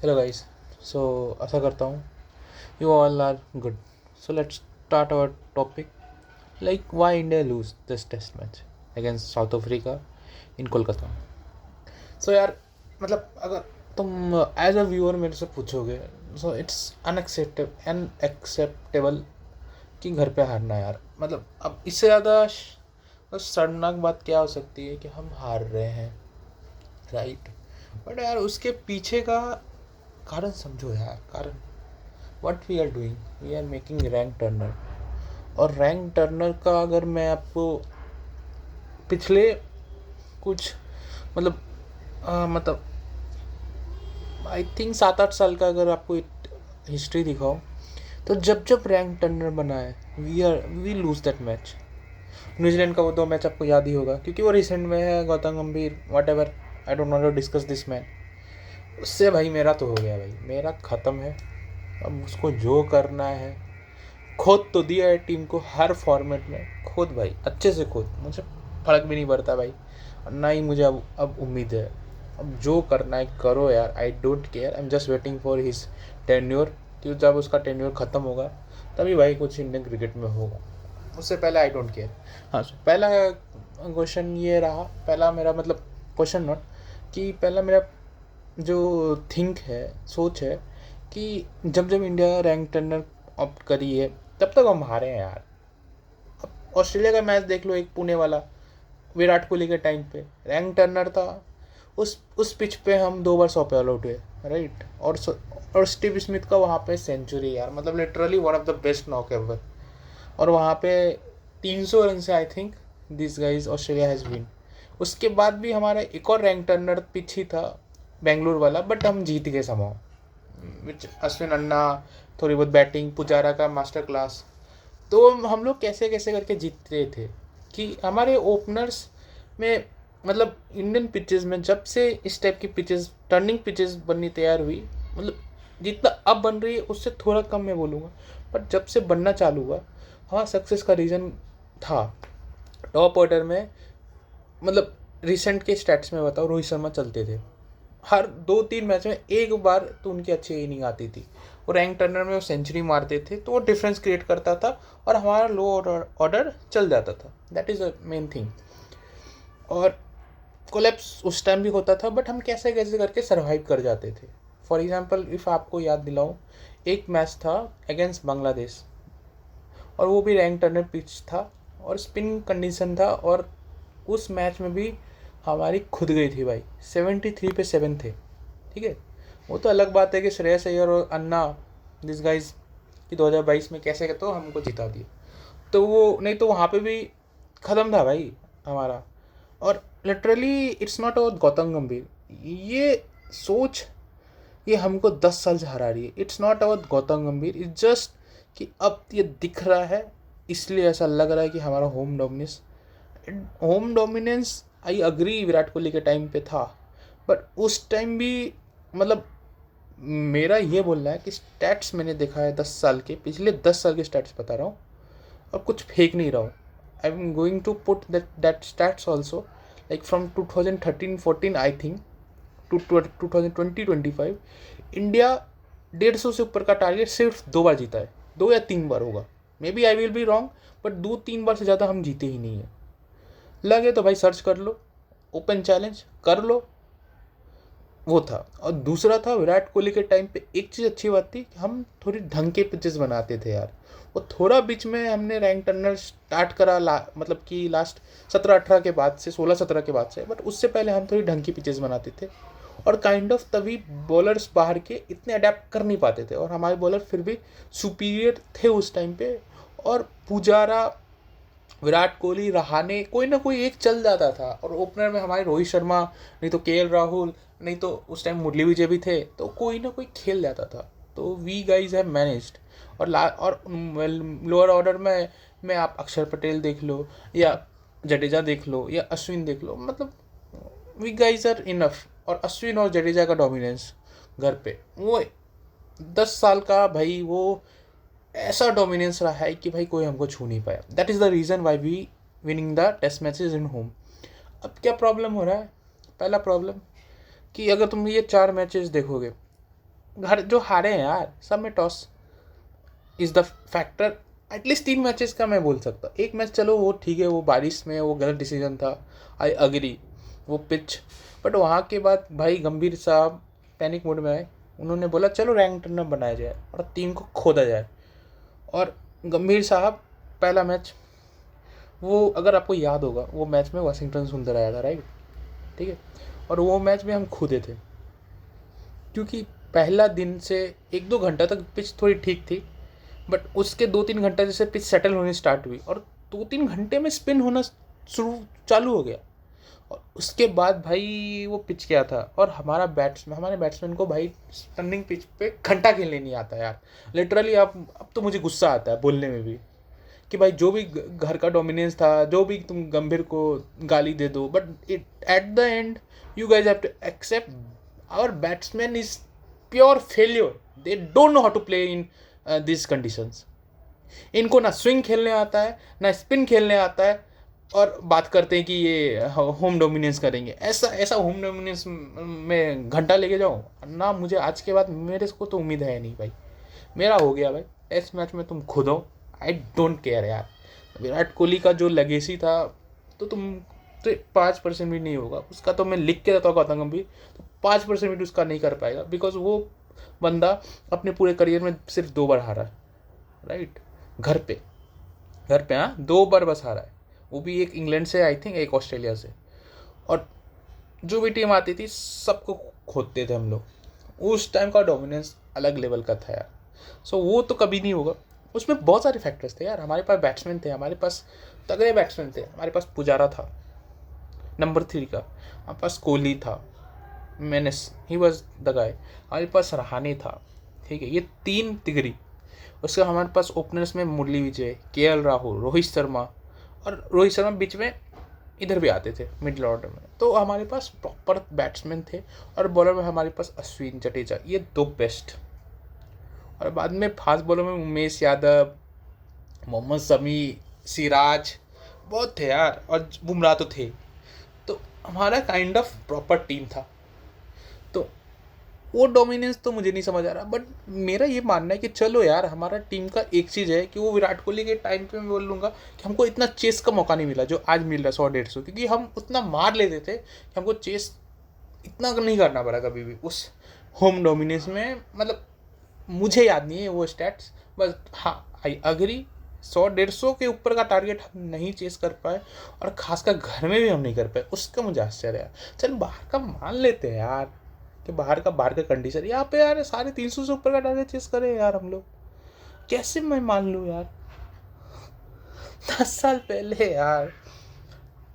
Hello guys. सो आशा करता हूँ you all are good. So let's start our topic like why India lose this test match against South Africa in Kolkata. So यार, मतलब अगर तुम as a viewer मेरे से पूछोगे, सो इट्स अनएक्सेप्टेबल कि घर पे हारना. यार मतलब अब इससे ज़्यादा शर्मनाक बात क्या हो सकती है कि हम हार रहे हैं, राइट. बट यार उसके पीछे का कारण समझो यार. कारण what we are doing, we are making rank turner. और रैंक टर्नर का अगर मैं आपको पिछले कुछ मतलब आई थिंक 7-8 साल का अगर आपको हिस्ट्री दिखाओ, तो जब जब रैंक टर्नर बना है we lose that match. New Zealand का वो 2 मैच आपको याद ही होगा क्योंकि वो रिसेंट में है. Gautam Gambhir whatever, I don't want to discuss this man. उससे भाई मेरा तो हो गया, भाई मेरा ख़त्म है. अब उसको जो करना है, खोद तो दिया है टीम को हर फॉर्मेट में. खोद भाई, अच्छे से खोद, मुझे फर्क भी नहीं पड़ता भाई. और ना ही मुझे अब उम्मीद है. अब जो करना है करो यार, I don't care. I am just waiting for his tenure. तो जब उसका टेन्योर ख़त्म होगा तभी भाई कुछ इंडियन क्रिकेट में होगा. उससे पहले आई डोंट केयर. हाँ, पहला क्वेश्चन ये रहा, पहला मेरा मतलब क्वेश्चन नॉट कि पहला मेरा जो थिंक है, सोच है कि जब जब इंडिया रैंक टर्नर ऑप्ट करी है तब तक हम हारे हैं यार. अब ऑस्ट्रेलिया का मैच देख लो, एक पुणे वाला, विराट कोहली के टाइम पे रैंक टर्नर था. उस पिच पे हम 2 बार 100 पे ऑल आउट हुए, राइट. और स्टीव स्मिथ का वहाँ पे सेंचुरी यार, मतलब literally one of the best knock ever. और वहाँ पे 300 रन से I think this guys Australia has win. उसके बाद भी हमारा एक और रैंक टर्नर पिच ही था, बेंगलुरु वाला, बट हम जीत गए समाओ. विच अश्विन अन्ना, थोड़ी बहुत बैटिंग, पुजारा का मास्टर क्लास. तो हम लोग कैसे कैसे करके जीतते थे कि हमारे ओपनर्स में, मतलब इंडियन पिचेस में जब से इस टाइप की पिचेस, टर्निंग पिचेस बननी तैयार हुई, मतलब जितना अब बन रही है उससे थोड़ा कम मैं बोलूँगा, बट जब से बनना चालू हुआ, हाँ सक्सेस का रीज़न था. टॉप ऑर्डर में, मतलब रिसेंट के स्टैट्स में बताओ, रोहित शर्मा चलते थे हर 2-3 मैच में. एक बार तो उनकी अच्छी इनिंग आती थी, वो रैंक टर्नर में वो सेंचुरी मारते थे, तो वो डिफरेंस क्रिएट करता था और हमारा लो ऑर्डर चल जाता था. That is a main thing. और कोलैप्स उस टाइम भी होता था, बट हम कैसे कैसे करके सर्वाइव कर जाते थे. फॉर एग्जाम्पल इफ़ आपको याद दिलाऊँ, एक मैच था अगेंस्ट बांग्लादेश, और वो भी रैंक टर्नर पिच था और स्पिन कंडीशन था. और उस मैच में भी हमारी खुद गई थी भाई, 73 पे 7 थे, ठीक है. वो तो अलग बात है कि श्रेयस अय्यर और अन्ना, दिस गाइज की 2022 में कैसे तो हमको जिता दिया. तो वो नहीं तो वहाँ पे भी ख़त्म था भाई हमारा. और literally it's not about Gautam गंभीर, ये सोच ये हमको 10 साल से हरा रही है. इट्स नॉट अबाउट गौतम गंभीर, इट्स जस्ट कि अब ये दिख रहा है, इसलिए ऐसा लग रहा है कि हमारा home dominance I agree Virat Kohli के टाइम पे था. बट उस टाइम भी, मतलब मेरा ये बोलना है कि स्टैट्स मैंने देखा है 10 साल के, पिछले 10 साल के स्टैट्स बता रहा हूँ, और कुछ फेक नहीं रहा हूँ. I am going to put that stats also, like from 2013-14 I think to 2020-25, India 150 से ऊपर का टारगेट सिर्फ 2 बार जीता है. 2 या 3 बार होगा, maybe I will be wrong, but 2-3 बार से ज़्यादा हम जीते ही नहीं है. लगे तो भाई सर्च कर लो, ओपन चैलेंज कर लो. वो था. और दूसरा था विराट कोहली के टाइम पे एक चीज़ अच्छी बात थी कि हम थोड़ी ढंग के पिचेस बनाते थे यार. वो थोड़ा बीच में हमने रैंक टर्नर स्टार्ट करा मतलब कि लास्ट 17-18 के बाद से, 16-17 के बाद से, बट उससे पहले हम थोड़ी ढंग की पिचेस बनाते थे. और काइंड ऑफ तभी बॉलर्स बाहर के इतने अडेप्ट कर नहीं पाते थे, और हमारे बॉलर फिर भी सुपीरियर थे उस टाइम पे. और पुजारा, विराट कोहली, रहाणे, कोई ना कोई एक चल जाता था. और ओपनर में हमारे रोहित शर्मा, नहीं तो केएल राहुल, नहीं तो उस टाइम मुरली विजय भी थे, तो कोई ना कोई खेल जाता था. तो वी गाइज हैव मैनेज्ड. और लोअर ऑर्डर में आप अक्षर पटेल देख लो, या जडेजा देख लो, या अश्विन देख लो, मतलब वी गाइज आर इनफ. और अश्विन और जडेजा का डोमिनेंस घर पे, वो 10 साल का भाई, वो ऐसा डोमिनेंस रहा है कि भाई कोई हमको छू नहीं पाया. That is the reason why we winning the test matches in home. अब क्या प्रॉब्लम हो रहा है, पहला प्रॉब्लम कि अगर तुम ये 4 मैचेस देखोगे, घर जो हारे हैं यार सब में toss is the factor. At least 3 matches का मैं बोल सकता, एक मैच चलो वो ठीक है, वो बारिश में वो गलत डिसीजन था, आई अग्री, वो पिच। बट वहाँ के बाद भाई गंभीर साहब पैनिक मोड में आए, उन्होंने बोला चलो रैंक टर्नर बनाया जाए और टीम को खोदा जाए। और गंभीर साहब पहला मैच, वो अगर आपको याद होगा वो मैच में वाशिंगटन सुंदर आया था, राइट, ठीक है, और वो मैच में हम खुदे थे क्योंकि पहला दिन से 1-2 घंटा तक पिच थोड़ी ठीक थी, बट उसके 2-3 घंटा जैसे पिच सेटल होनी स्टार्ट हुई और 2-3 घंटे में स्पिन होना शुरू चालू हो गया। और उसके बाद भाई वो पिच क्या था, और हमारे बैट्समैन को भाई टर्निंग पिच पे घंटा खेलने नहीं आता यार, लिटरली। अब तो मुझे गुस्सा आता है बोलने में भी कि भाई जो भी घर का डोमिनेंस था, जो भी तुम गंभीर को गाली दे दो, but it at the end you guys have to accept our batsman is pure failure, they don't know how to play in this conditions. इनको ना स्विंग खेलने आता है ना स्पिन खेलने आता है, और बात करते हैं कि ये होम डोमिनेंस करेंगे। ऐसा ऐसा होम डोमिनेंस में घंटा लेके जाऊँ ना, मुझे आज के बाद मेरे को तो उम्मीद है नहीं भाई, मेरा हो गया भाई। टेस्ट मैच में तुम खुद हो, आई डोंट केयर यार। विराट कोहली का जो लेगेसी था तो तुम तो 5% भी नहीं होगा उसका, तो मैं लिख के देता हूँ गौतम गंभीर, तो 5% भी उसका नहीं कर पाएगा, बिकॉज वो बंदा अपने पूरे करियर में सिर्फ 2 बार हारा है, राइट, घर पे, हाँ 2 बार बस हारा है, वो भी एक इंग्लैंड से आई थिंक, एक ऑस्ट्रेलिया से। और जो भी टीम आती थी सबको खोदते थे हम लोग, उस टाइम का डोमिनेंस अलग लेवल का था यार। सो वो तो कभी नहीं होगा। उसमें बहुत सारे फैक्टर्स थे यार, हमारे पास बैट्समैन थे, हमारे पास तगड़े बैट्समैन थे, हमारे पास पुजारा था नंबर 3 का, हमारे पास कोहली था, menace he was the guy, हमारे पास रहाणे था, ठीक है, ये 3 तिगड़ी। उसके हमारे पास ओपनर्स में मुरली विजय, केएल राहुल, रोहित शर्मा, और रोहित शर्मा बीच में इधर भी आते थे मिडिल ऑर्डर में, तो हमारे पास प्रॉपर बैट्समैन थे। और बॉलर में हमारे पास अश्विन, जडेजा, ये 2 बेस्ट। और बाद में फास्ट बॉलर में उमेश यादव, मोहम्मद शमी, सिराज, बहुत थे यार, और बुमराह तो थे। तो हमारा काइंड ऑफ प्रॉपर टीम था। तो वो डोमिनेंस तो मुझे नहीं समझ आ रहा, बट मेरा ये मानना है कि चलो यार, हमारा टीम का एक चीज़ है कि वो विराट कोहली के टाइम पे मैं बोल लूँगा कि हमको इतना चेस का मौका नहीं मिला जो आज मिल रहा है 100-150, क्योंकि हम उतना मार लेते थे कि हमको चेस इतना नहीं करना पड़ा कभी भी उस होम डोमिनेंस में। मतलब मुझे याद नहीं है वो स्टैट्स, बस हाँ आई अग्री, 100-150 के ऊपर का टारगेट हम नहीं चेस कर पाए, और खासकर घर में भी हम नहीं कर पाए, उसका मुझे आश्चर्य है। चल बाहर का मान लेते हैं यार कि बाहर का कंडीशन, यहाँ पे यार 350 से ऊपर का टारगेट चेस करें यार हम लोग, कैसे मैं मान लूँ यार। 10 साल पहले यार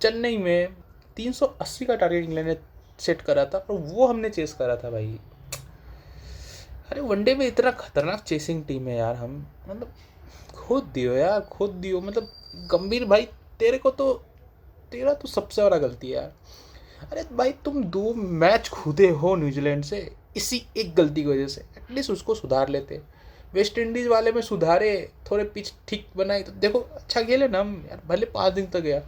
चेन्नई में 380 का टारगेट इंग्लैंड ने सेट करा था, और वो हमने चेस करा था भाई। अरे वनडे में इतना खतरनाक चेसिंग टीम है यार हम, मतलब खुद दियो यार, खुद दियो। मतलब गंभीर भाई, तेरा तो सबसे बड़ा गलती है यार। अरे भाई तुम 2 मैच खुदे हो न्यूजीलैंड से, इसी एक गलती की वजह से, एटलीस्ट उसको सुधार लेते। वेस्ट इंडीज़ वाले में सुधारे, थोड़े पिच ठीक बनाए तो देखो अच्छा खेले ना हम यार, भले 5 दिन तक गया,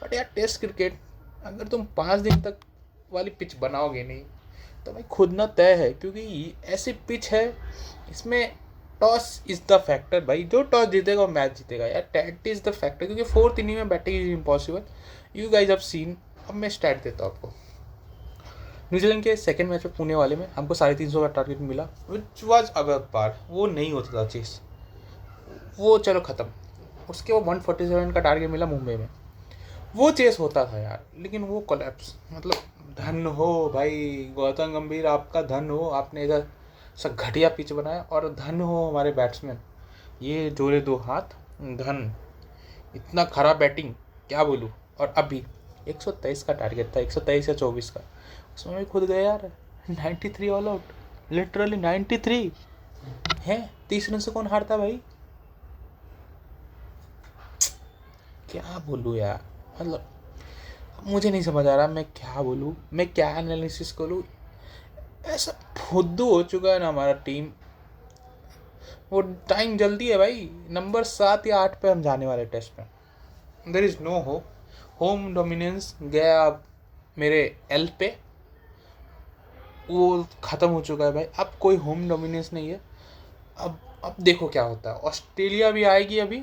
बट यार टेस्ट क्रिकेट अगर तुम 5 दिन तक वाली पिच बनाओगे नहीं तो भाई खुद ना तय है, क्योंकि ऐसी पिच है इसमें टॉस इज़ द फैक्टर भाई, जो टॉस जीतेगा वो मैच जीतेगा यार, दैट इज़ द फैक्टर, क्योंकि 4th इनिंग में batting is impossible, you guys have seen. अब मैं स्टैट देता हूँ आपको, न्यूजीलैंड के सेकंड मैच में पुणे वाले में हमको 350 का टारगेट मिला, विच वॉज अगर पार, वो नहीं होता था चेस, वो चलो ख़त्म। उसके वो 147 का टारगेट मिला मुंबई में, वो चेस होता था यार, लेकिन वो कोलैप्स। मतलब धन हो भाई गौतम गंभीर, आपका धन हो, आपने इधर सब घटिया पिच बनाया, और धन हो हमारे बैट्समैन, ये जोड़े 2 हाथ, धन, इतना खराब बैटिंग क्या बोलूँ। और अभी 123 का टारगेट था, 123 या 24 का, उसमें भी खुद गए यार 93 ऑल आउट, लिटरली 93 है। 30 रन से कौन हारता भाई, क्या बोलूँ यार। मतलब मुझे नहीं समझ आ रहा मैं क्या बोलूँ, मैं क्या एनालिसिस करूँ। ऐसा फुद्दू हो चुका है ना हमारा टीम, वो टाइम जल्दी है भाई, नंबर 7 या 8 पे हम जाने वाले टेस्ट में, there is no home dominance गया मेरे एल पे, वो ख़त्म हो चुका है भाई, अब कोई होम डोमिनेंस नहीं है। अब देखो क्या होता है, ऑस्ट्रेलिया भी आएगी अभी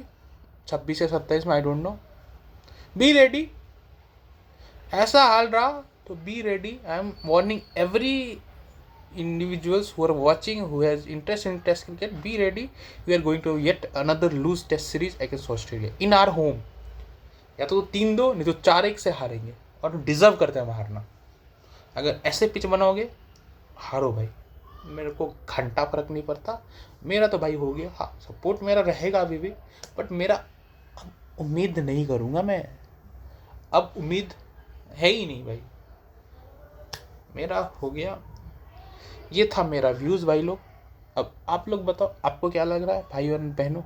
26 या 27 में, I don't know. Be ready, ऐसा हाल रहा तो be ready. I am warning every individuals who are watching, who has interest in test cricket, be ready. We are going to yet another lose test series against Australia in our home. या तो 3-2 नहीं तो 4-1 से हारेंगे, और deserve करते हैं हम हारना। अगर ऐसे पिच बनाओगे, हारो भाई, मेरे को घंटा फर्क नहीं पड़ता। मेरा तो भाई हो गया, हाँ सपोर्ट मेरा रहेगा अभी भी, बट मेरा अब उम्मीद नहीं करूँगा मैं, अब उम्मीद है ही नहीं भाई, मेरा हो गया। ये था मेरा व्यूज़ भाई लोग। अब आप लोग बताओ, आपको क्या लग रहा है भाई और बहनों,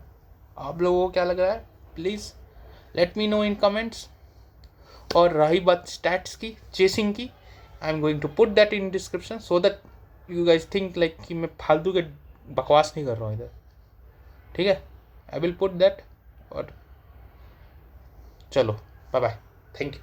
आप लोगों को क्या लग रहा है, please let me know in comments. और रही बात स्टैट्स की, चेसिंग की, I am going to put that in description so that you guys think like कि मैं फालतू के बकवास नहीं कर रहा हूँ इधर, ठीक है। I will put that. और चलो बाय बाय, थैंक यू।